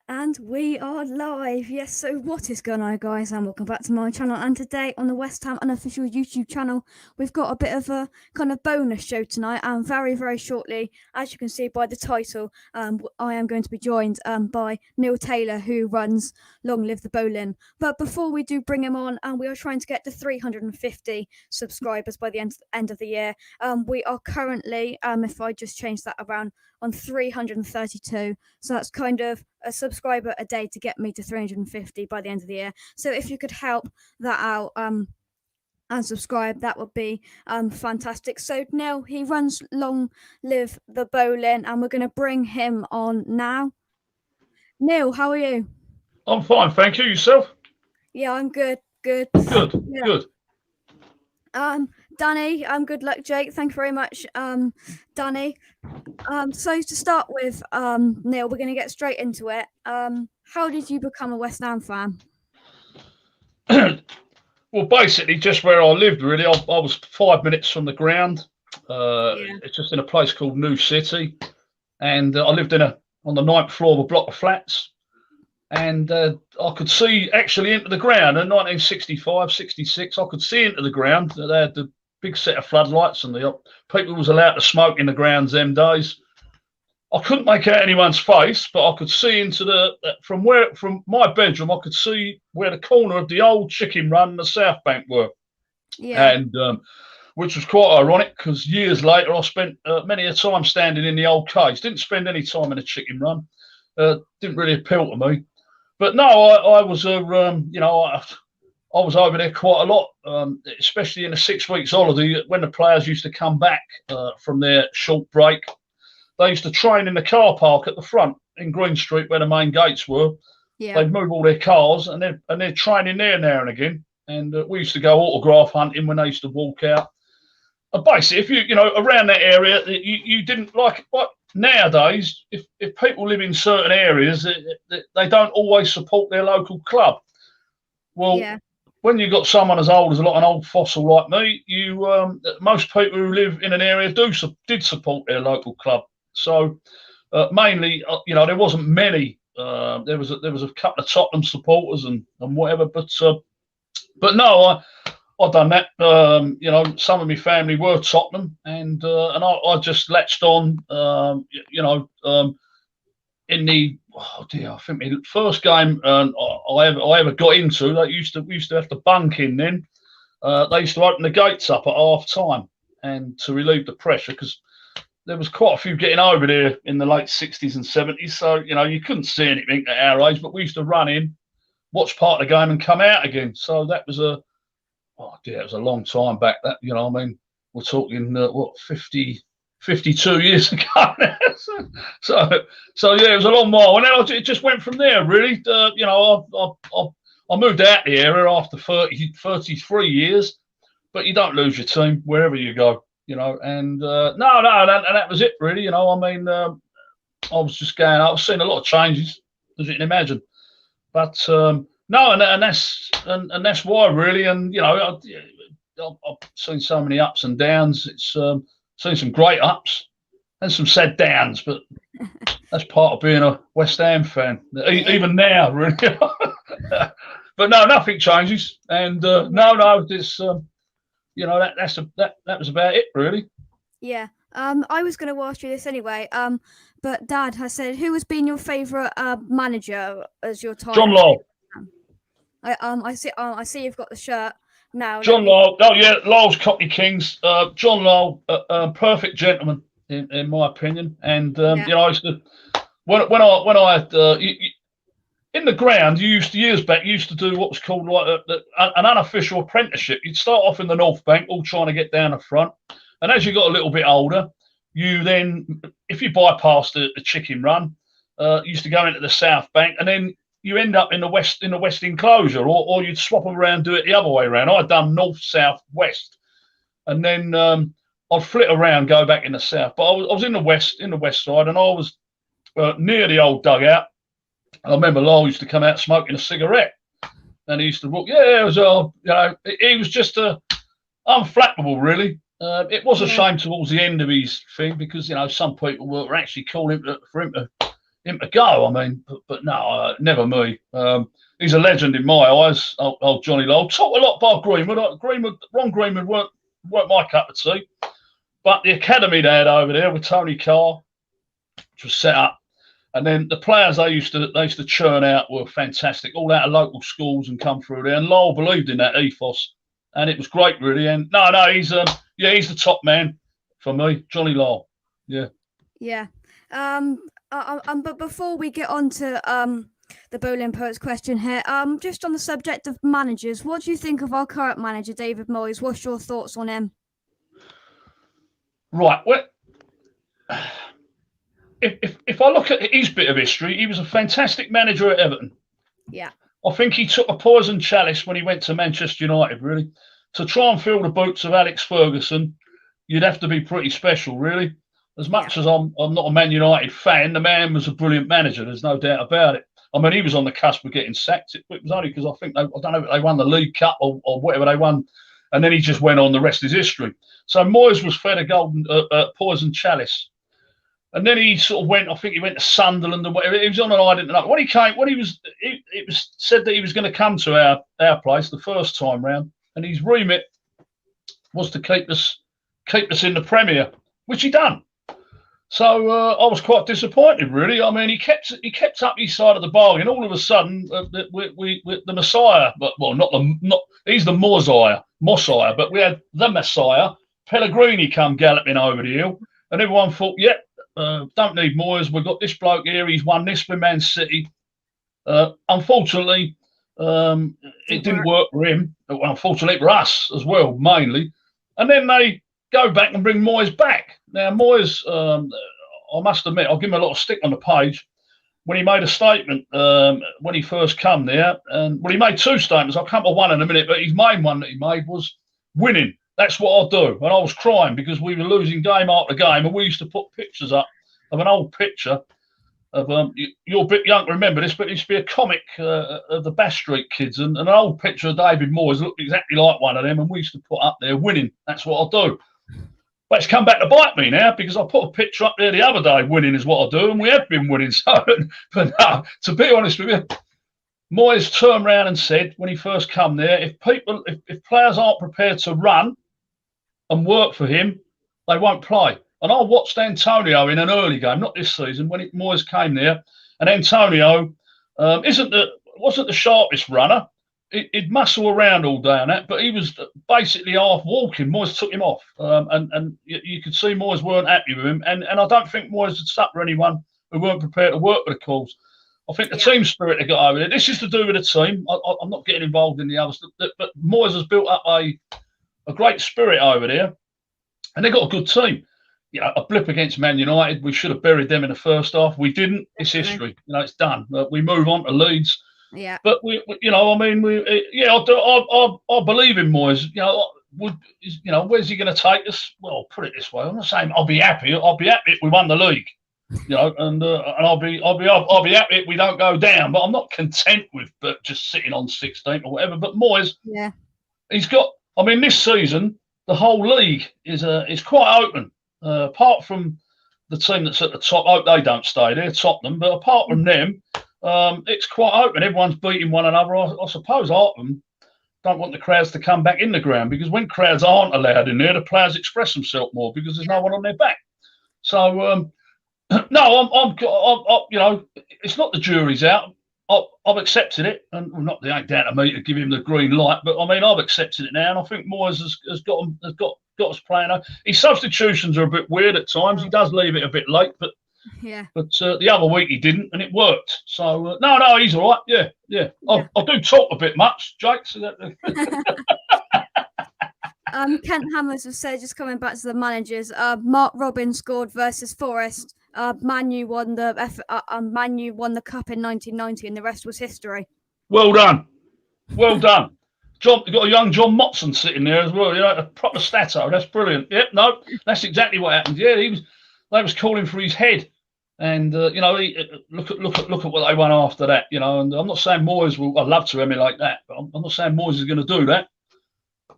And we are live. Yes, so what is going on, guys? And welcome back to my channel. And today on the West Ham unofficial YouTube channel, we've got a bit of a kind of bonus show tonight. And very shortly, as you can see by the title, I am going to be joined by Neil Taylor, who runs Long Live the Boleyn. But before we do bring him on, and we are trying to get to 350 subscribers by the end of the year. We are currently, if I just change that around, on 332. So that's kind of a subscriber a day to get me to 350 by the end of the year. So if you could help that out and subscribe, that would be fantastic. So Neil, he runs Long Live the Boleyn, and we're going to bring him on now. Neil, how are you? I'm fine, thank you. Yourself? Yeah, I'm good. Good. Danny, good luck, Jake. Thank you very much, Danny. So to start with, Neil, we're going to get straight into it. How did you become a West Ham fan? Well, basically, just where I lived, really. I was 5 minutes from the ground. It's just in a place called New City, and I lived on the 9th floor of a block of flats, and I could see actually into the ground in 1965, 66. I could see into the ground. They had the big set of floodlights, and the people was allowed to smoke in the grounds them days. I couldn't make out anyone's face, but I could see into from my bedroom. I could see where the corner of the old chicken run and the South Bank were, and which was quite ironic because years later I spent many a time standing in the old cage. Didn't spend any time in the chicken run. Didn't really appeal to me. But no, I was I was over there quite a lot, especially in the 6 weeks holiday when the players used to come back from their short break. They used to train in the car park at the front in Green Street where the main gates were. Yeah. They'd move all their cars and they're training there now and again. And we used to go autograph hunting when they used to walk out. And basically, if you around that area, you didn't like what. Nowadays, if people live in certain areas, they don't always support their local club. Well, when you've got someone as old as an old fossil like me, most people who live in an area did support their local club. So mainly, there wasn't many. There was a couple of Tottenham supporters and whatever, but no, I done that. Some of my family were Tottenham, and I just latched on. In the I think my first game I ever got into, we used to have to bunk in then. They used to open the gates up at half time, and to relieve the pressure because there was quite a few getting over there in the late 60s and 70s. So you couldn't see anything at our age, but we used to run in, watch part of the game, and come out again. So that was it was a long time back. That we're talking 52 years ago now. so yeah, it was a long while, and then it just went from there. Really, I moved out the area after 33 years, but you don't lose your team wherever you go, And and that was it, really. I was just going. I was seeing a lot of changes, as you can imagine, but. No, and that's why, really, and I've seen so many ups and downs. It's seen some great ups and some sad downs, but that's part of being a West Ham fan, even now, really. But no, nothing changes, and this that was about it, really. Yeah. I was going to ask you this anyway. But Dad has said, who has been your favourite manager as your time? John Law. I see you've got the shirt now. John Law. Oh yeah, Lowell's Cockney Kings. John Law, perfect gentleman in my opinion. And I used to when I in the ground, years back, you used to do what was called like an unofficial apprenticeship. You'd start off in the North Bank, all trying to get down the front, and as you got a little bit older, you then, if you bypassed the chicken run, you used to go into the South Bank, and then you end up in the west enclosure, or you'd swap them around, do it the other way around. I'd done north, south, west, and then I'd flit around, go back in the south. But I was in the west side, and I was near the old dugout. I remember Lowell used to come out smoking a cigarette, and he used to walk. Yeah, it was he was just unflappable, really. It was a shame towards the end of his thing because some people were actually calling for him to him to go. I mean, but no, never me. He's a legend in my eyes, old Johnny Lowe. Taught a lot by Greenwood. Ron Greenwood weren't my cup of tea. But the academy they had over there with Tony Carr, which was set up, and then the players they used to churn out were fantastic, all out of local schools and come through there. And Lowell believed in that ethos, and it was great, really. And no, he's the top man for me, Johnny Lowell. Yeah. Yeah. But before we get on to the Boleyn Poets question here, just on the subject of managers, what do you think of our current manager, David Moyes? What's your thoughts on him? Right. Well, if I look at his bit of history, he was a fantastic manager at Everton. Yeah. I think he took a poison chalice when he went to Manchester United, really. To try and fill the boots of Alex Ferguson, you'd have to be pretty special, really. As much as I'm not a Man United fan, the man was a brilliant manager. There's no doubt about it. I mean, he was on the cusp of getting sacked. It was only because I don't know if they won the League Cup or whatever they won. And then he just went on. The rest is history. So Moyes was fed a poison chalice. And then he sort of went, I think he went to Sunderland and whatever. He was on an island. When he came, it was said that he was going to come to our place the first time round. And his remit was to keep us in the Premier, which he done. So I was quite disappointed, really. I mean, he kept up his side of the bargain. All of a sudden, the Messiah, he's the Messiah, but we had the Messiah, Pellegrini, come galloping over the hill, and everyone thought, don't need Moyes. We've got this bloke here. He's won this with Man City. Unfortunately, it didn't work for him. Unfortunately for us as well, mainly. And then they go back and bring Moyes back. Now, Moyes, I must admit, I'll give him a lot of stick on the page. When he made a statement when he first come there, and he made two statements. I'll come to one in a minute, but his main one that he made was winning. That's what I'll do. And I was crying because we were losing game after game, and we used to put pictures up of an old picture of you're a bit young to remember this, but it used to be a comic of the Bash Street Kids, and an old picture of David Moyes looked exactly like one of them, and we used to put up there winning. That's what I'll do. But it's come back to bite me now because I put a picture up there the other day. Winning is what I do, and we have been winning. So, but no, to be honest with you, Moyes turned around and said when he first come there, if players aren't prepared to run and work for him, they won't play. And I watched Antonio in an early game, not this season, when Moyes came there, and Antonio wasn't the sharpest runner. He'd muscle around all day on that, but he was basically half walking. Moyes took him off, and you could see Moyes weren't happy with him. And I don't think Moyes had stuck for anyone who weren't prepared to work with the calls. I think the team spirit they got over there. This is to do with the team. I'm not getting involved in the others, but Moyes has built up a great spirit over there, and they got a good team. A blip against Man United, we should have buried them in the first half. We didn't. It's history. It's done. We move on to Leeds. Yeah. But I believe in Moyes. Where's he going to take us? Well, put it this way: I'm not saying I'll be happy. I'll be happy if we won the league. And I'll be happy if we don't go down. But I'm not content with just sitting on 16th or whatever. But Moyes, he's got. I mean, this season the whole league is quite open. Apart from the team that's at the top, I hope they don't stay there, Tottenham. But apart from them, it's quite open. Everyone's beating one another. I suppose half of them don't want the crowds to come back in the ground because when crowds aren't allowed in there, the players express themselves more because there's no one on their back. So no, it's not the jury's out. I've accepted it, and it ain't down to me to give him the green light. But I mean, I've accepted it now, and I think Moyes has got us playing. His substitutions are a bit weird at times. He does leave it a bit late, but the other week he didn't, and it worked. So no, he's all right. Yeah. I do talk a bit much, Jake. So Kent Hammers has said, just coming back to the managers, Mark Robin scored versus Forest. Man U won the cup in 1990, and the rest was history. Well done. John, you've got a young John Motson sitting there as well. A proper stato. That's brilliant. Yep, no, that's exactly what happened. Yeah, they was calling for his head, and look at what they won after that. And I'm not saying Moyes will. I'd love to emulate that, but I'm not saying Moyes is going to do that.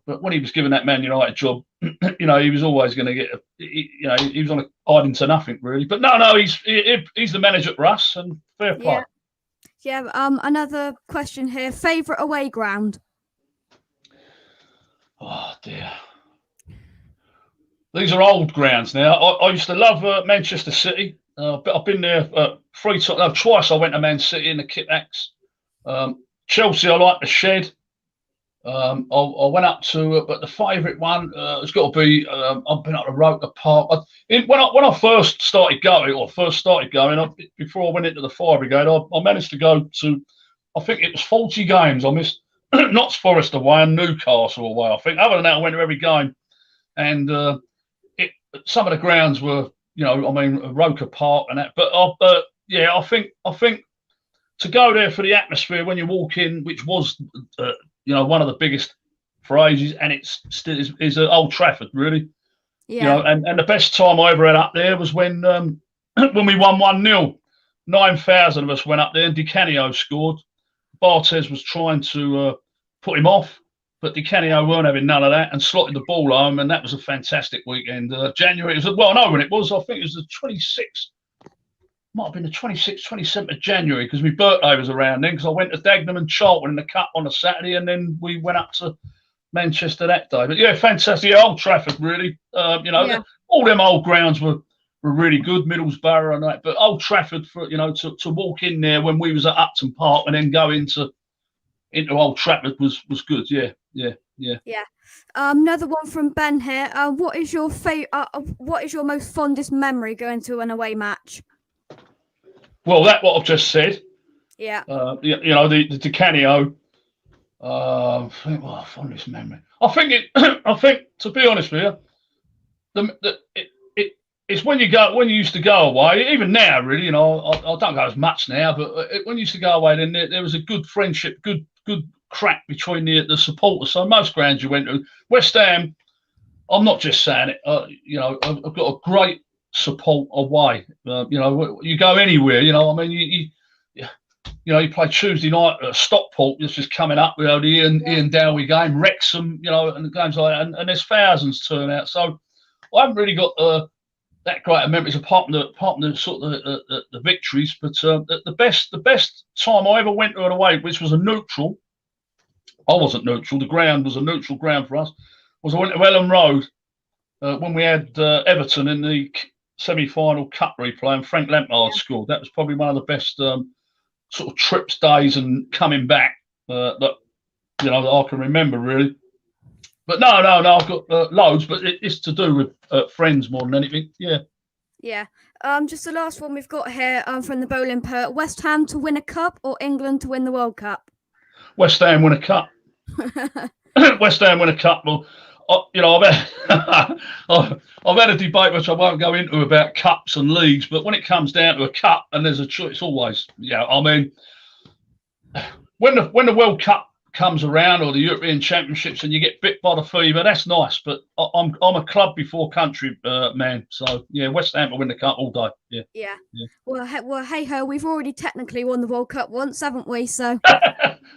But when he was given that Man United job, he was always going to get, he was on a hiding to nothing really. But no, he's the manager for us, and fair play. Yeah. Another question here. Favourite away ground? Oh dear. These are old grounds now. I used to love Manchester City. I've been there twice. I went to Man City in the Kit-Backs. Chelsea, I like the Shed. I went up to, but the favourite one has got to be. I've been up to Roker Park. When I first started going, before I went into the Fire Brigade, I managed to go to, I think it was 40 games. I missed Notts Forest away and Newcastle away. I think. Other than that, I went to every game, and some of the grounds were, Roker Park and that. But I think to go there for the atmosphere when you walk in, which was one of the biggest for ages, and it's still is Old Trafford, really. Yeah. And the best time I ever had up there was when when we won 1-0. 9,000 of us went up there, and Di Canio scored. Barthez was trying to put him off, but Di Canio weren't having none of that and slotted the ball home, and that was a fantastic weekend. January, I know when it was. I think it was the 26th. Might have been the 26th, 27th of January, because my birthday was around then, because I went to Dagenham and Charlton in the Cup on a Saturday, and then we went up to Manchester that day. But yeah, fantastic. Yeah, Old Trafford, really. All them old grounds were really good, Middlesbrough and that. But Old Trafford, to walk in there when we was at Upton Park and then go into Old Trafford was good. Yeah. Another one from Ben here. What is your most fondest memory going to an away match? Well, that's what I've just said. Yeah. The Di Canio. Fondest memory. I think to be honest with you, it's when you used to go away. Even now, really, I don't go as much now. But when you used to go away, then there was a good friendship, good crack between the supporters. So most grounds you went to, West Ham. I'm not just saying it. I've got a great support away. You go anywhere. You play Tuesday night at Stockport. This is coming up. The Ian Dowie game, Wrexham. And the games like that, and there's thousands turn out. So I haven't really got that great of memories apart from the sort of the victories. But the best time I ever went to an away, which was a neutral. I wasn't neutral. The ground was a neutral ground for us. Was I went to Ellen Road when we had Everton in the semi-final cup replay, and Frank Lampard scored. That was probably one of the best sort of trips, days, and coming back that I can remember, really. But no, I've got loads, but it's to do with friends more than anything. Yeah. Yeah. Just the last one we've got here from the Boleyn Poet. West Ham to win a cup or England to win the World Cup? West Ham win a cup. West Ham win a cup. Well, I've had a debate which I won't go into about cups and leagues, but when it comes down to a cup and there's a choice, it's always, when the World Cup comes around or the European Championships and you get bit by the fever, that's nice. But I'm a club before country man, so yeah, West Ham will win the cup all day. Yeah. Well, hey ho, we've already technically won the World Cup once, haven't we? So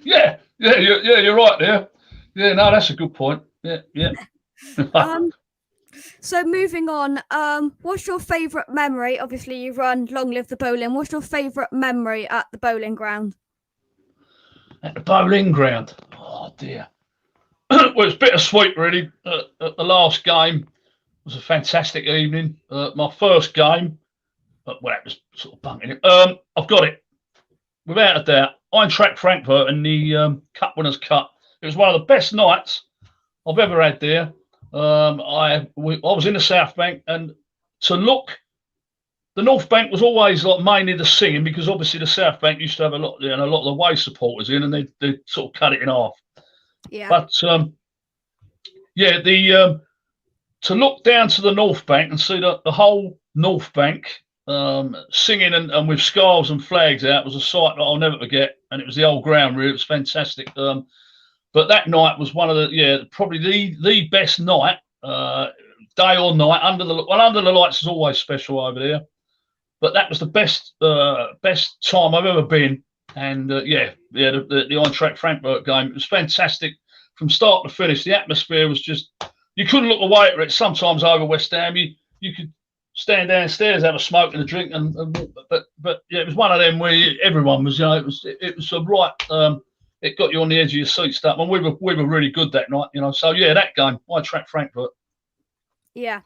yeah, you're right there. Yeah, no, that's a good point. Yeah. So moving on, what's your favourite memory? Obviously, you run Long Live the Boleyn. What's your favourite memory at the bowling ground? At the bowling ground? Oh, dear. Well, it's bittersweet, really. The last game was a fantastic evening. My first game, that was sort of bunking it. I've got it. Without a doubt. Eintracht Frankfurt in the Cup Winners' Cup. It was one of the best nights I've ever had there. I was in the South Bank, and to look, the North Bank was always like mainly the singing, because obviously the South Bank used to have a lot of the away supporters in, and they sort of cut it in half. Yeah. But to look down to the North Bank and see the whole North Bank singing and with scarves and flags out was a sight that I'll never forget. And it was the old ground, really. It was fantastic. But that night was one of probably the best night, day or night. Under the lights is always special over there. But that was the best time I've ever been. And the Eintracht Frankfurt game, it was fantastic from start to finish, the atmosphere was just, you couldn't look away at it. Sometimes over West Ham, you could stand downstairs, have a smoke and a drink, but yeah, it was one of them where everyone was, it was a right. It got you on the edge of your seat stuff, and we were really good that night, So yeah, that game, I tracked Frankfurt. Yeah.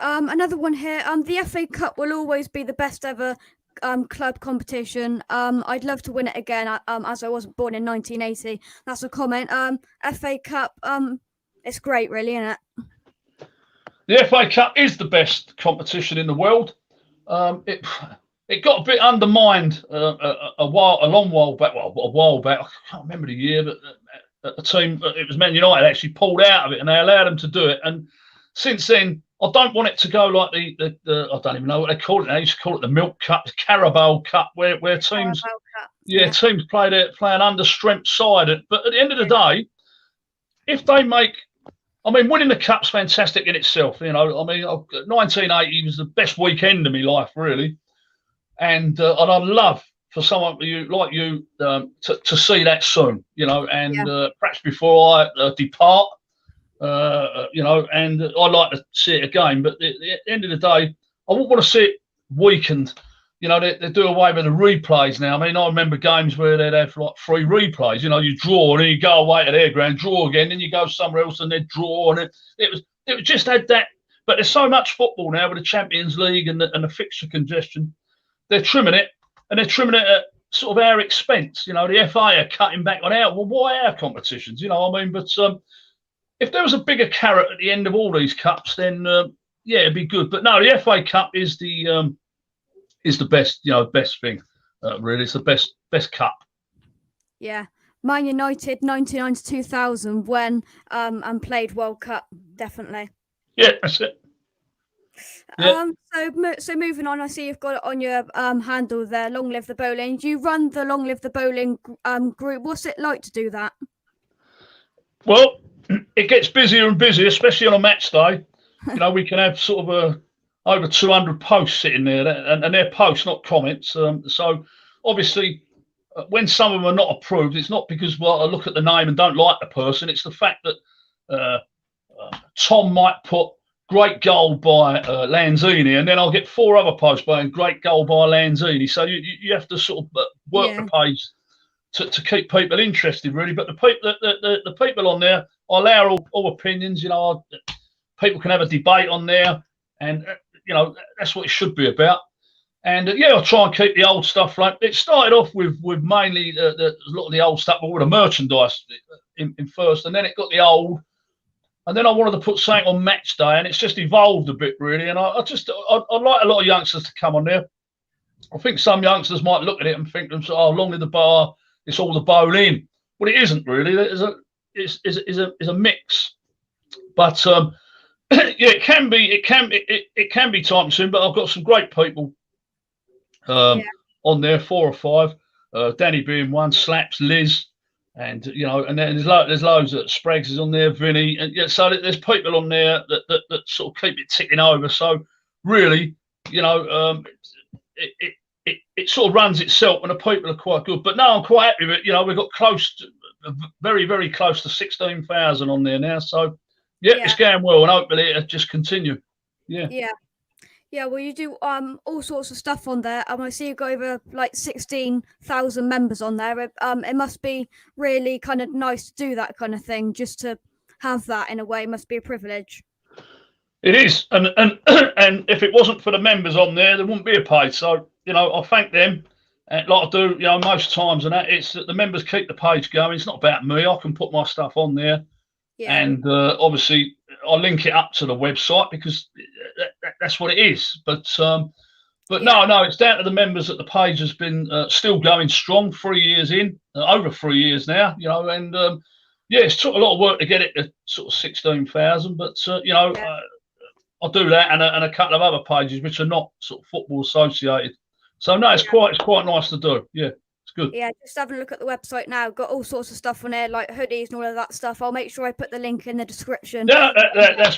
Another one here. The FA Cup will always be the best ever club competition. I'd love to win it again. As I wasn't born in 1980. That's a comment. FA Cup. It's great, really, isn't it? The FA Cup is the best competition in the world. It got a bit undermined a long while back. Well, a while back. I can't remember the year, but the team, it was Man United, actually pulled out of it, and they allowed them to do it. And since then, I don't want it to go like the I don't even know what they call it. They used to call it the Milk Cup, the Carabao Cup, where teams, teams playing under strength side. But at the end of the day, if they make, winning the cup's fantastic in itself. 1980 was the best weekend of my life, really. And I'd love for someone like you to see that soon, perhaps before I depart, and I'd like to see it again. But at the end of the day, I wouldn't want to see it weakened. They do away with the replays now. I remember games where they'd have like 3 replays. You draw and then you go away to their ground, draw again, then you go somewhere else and they draw, and it was just had that. But there's so much football now with the Champions League and the fixture congestion. They're trimming it, and they're trimming it at sort of our expense. The FA are cutting back on why our competitions? But if there was a bigger carrot at the end of all these cups, then it'd be good. But no, the FA Cup is the best, best thing. Really, it's the best cup. Yeah, Man United 99 to 2000 when and played World Cup, definitely. Yeah, that's it. Yeah. So moving on, I see you've got it on your handle there. Long live the Boleyn. You run the Long Live the Boleyn group. What's it like to do that? Well, it gets busier and busier, especially on a match day. We can have sort of over 200 posts sitting there, and they're posts, not comments. So obviously, when some of them are not approved, it's not because I look at the name and don't like the person. It's the fact that Tom might put great goal by Lanzini, and then I'll get 4 other posts by great goal by Lanzini. So you have to sort of work the page to keep people interested, really. But the people on there, I allow all opinions. People can have a debate on there, and that's what it should be about. And I'll try and keep the old stuff. Like it started off with mainly a lot of the old stuff, but with the merchandise in first, and then it got the old. And then I wanted to put something on match day, and it's just evolved a bit, really. And I like a lot of youngsters to come on there. I think some youngsters might look at it and think themselves, long in the bar, it's all the Boleyn. Well, it isn't really. It's a mix. But it can be time consuming. But I've got some great people on there, 4 or 5. Danny being one, Slaps, Liz. And and then there's loads of Sprags is on there, Vinny, and so there's people on there that sort of keep it ticking over. So really, it sort of runs itself, and the people are quite good. But no, I'm quite happy with it. We've got very, very close to 16,000 on there now. So it's going well, and hopefully it'll just continue. Yeah, well, you do all sorts of stuff on there. I see you've got over like 16,000 members on there. It must be really kind of nice to do that kind of thing, just to have that in a way. Must be a privilege. It is, and if it wasn't for the members on there wouldn't be a page. So I thank them, like I do, most times, and that it's that the members keep the page going. It's not about me. I can put my stuff on there, and obviously I'll link it up to the website because that's what it is. But no, it's down to the members that the page has been still going strong. 3 years in, over 3 years now, and it's took a lot of work to get it to sort of 16,000. But I'll do that and a couple of other pages which are not sort of football associated. So no, it's quite nice to do. Yeah. Good. Yeah, just having a look at the website now. Got all sorts of stuff on there, like hoodies and all of that stuff. I'll make sure I put the link in the description. Yeah,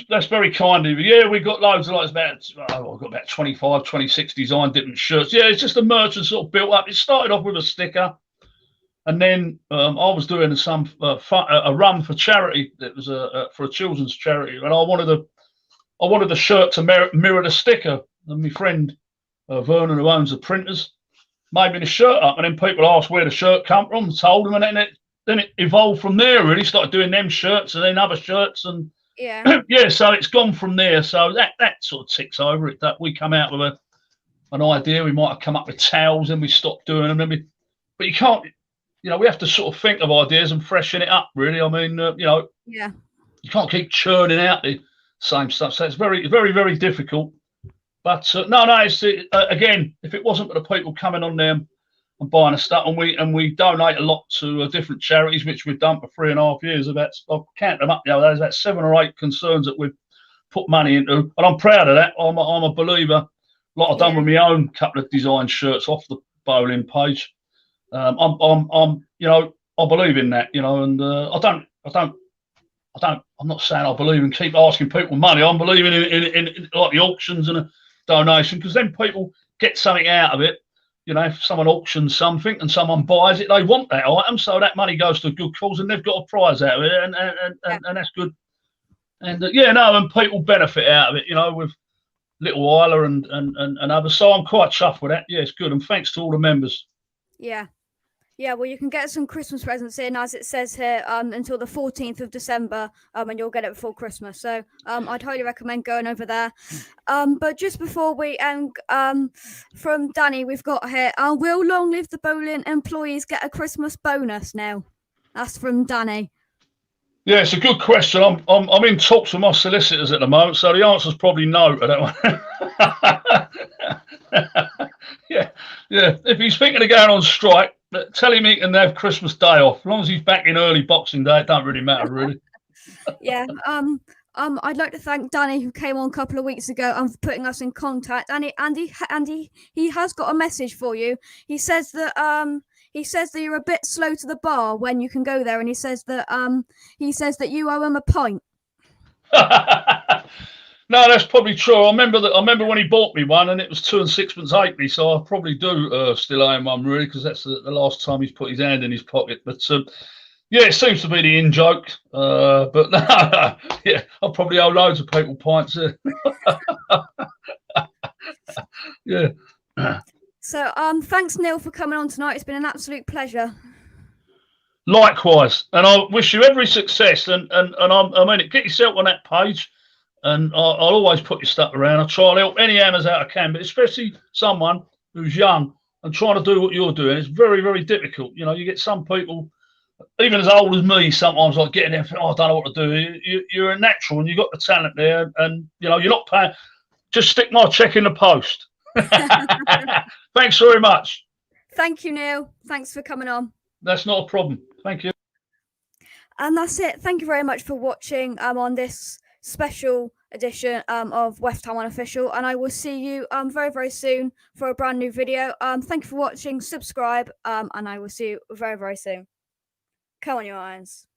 that's very kind of you. Yeah, we've got loads of I've got about 25, 26 design different shirts. Yeah, it's just the merch and sort of built up. It started off with a sticker, And then I was doing some a run for charity. It was for a children's charity, and I wanted the shirt to mirror the sticker. And my friend Vernon, who owns the printers, made me the shirt up. And then people asked where the shirt come from, told them, and then it evolved from there. Really started doing them shirts and then other shirts, and Yeah. yeah. So it's gone from there. So that sort of ticks over it. That we come out with an idea. We might have come up with towels, and we stopped doing them. But you can't. We have to sort of think of ideas and freshen it up. Really, I mean, Yeah. you can't keep churning out the same stuff. So it's very, very, very difficult. But no, it's again, if it wasn't for the people coming on there and buying the stuff, and we donate a lot to different charities, which we've done for 3.5 years. I'll count them up. There's about 7 or 8 concerns that we've put money into, and I'm proud of that. I'm a believer. Like I've done with my own couple of design shirts off the Boleyn page. I believe in that, and I'm not saying I believe in keep asking people money. I'm believing in like the auctions and a donation, because then people get something out of it. If someone auctions something and someone buys it, they want that item, so that money goes to a good cause, and they've got a prize out of it, and that's good. And and people benefit out of it, with Little Isla and others. So I'm quite chuffed with that. Yeah, it's good, and thanks to all the members. Yeah. Yeah, well, you can get some Christmas presents in, as it says here, until the 14th of December, and you'll get it before Christmas. So I'd highly recommend going over there. But just before we end, from Danny, we've got here, will Long Live the Boleyn employees get a Christmas bonus now? That's from Danny. Yeah, it's a good question. I'm in talks with my solicitors at the moment, so the answer's probably no to that one. Yeah. If he's thinking of going on strike, tell him he can have Christmas Day off. As long as he's back in early Boxing Day, it don't really matter, really. Yeah. I'd like to thank Danny, who came on a couple of weeks ago and for putting us in contact. Andy, he has got a message for you. He says that you're a bit slow to the bar when you can go there, and he says that you owe him a pint. No, that's probably true. I remember when he bought me one, and it was 2 6 halfpenny. So I probably do still owe him one, really, because that's the last time he's put his hand in his pocket. But yeah, it seems to be the in joke. But no, yeah, I probably owe loads of people pints. Yeah. So thanks, Neil, for coming on tonight. It's been an absolute pleasure. Likewise, and I wish you every success. And get yourself on that page. And I'll always put your stuff around. I try to help any hammers out I can, but especially someone who's young and trying to do what you're doing. It's very, very difficult. You get some people, even as old as me, sometimes like getting there, I don't know what to do. You're a natural, and you've got the talent there, and you're not paying. Just stick my check in the post. Thanks very much. Thank you, Neil. Thanks for coming on. That's not a problem. Thank you. And that's it. Thank you very much for watching on this special edition of West Ham Unofficial, and I will see you very, very soon for a brand new video. Thank you for watching. Subscribe, and I will see you very, very soon. Come on, you irons.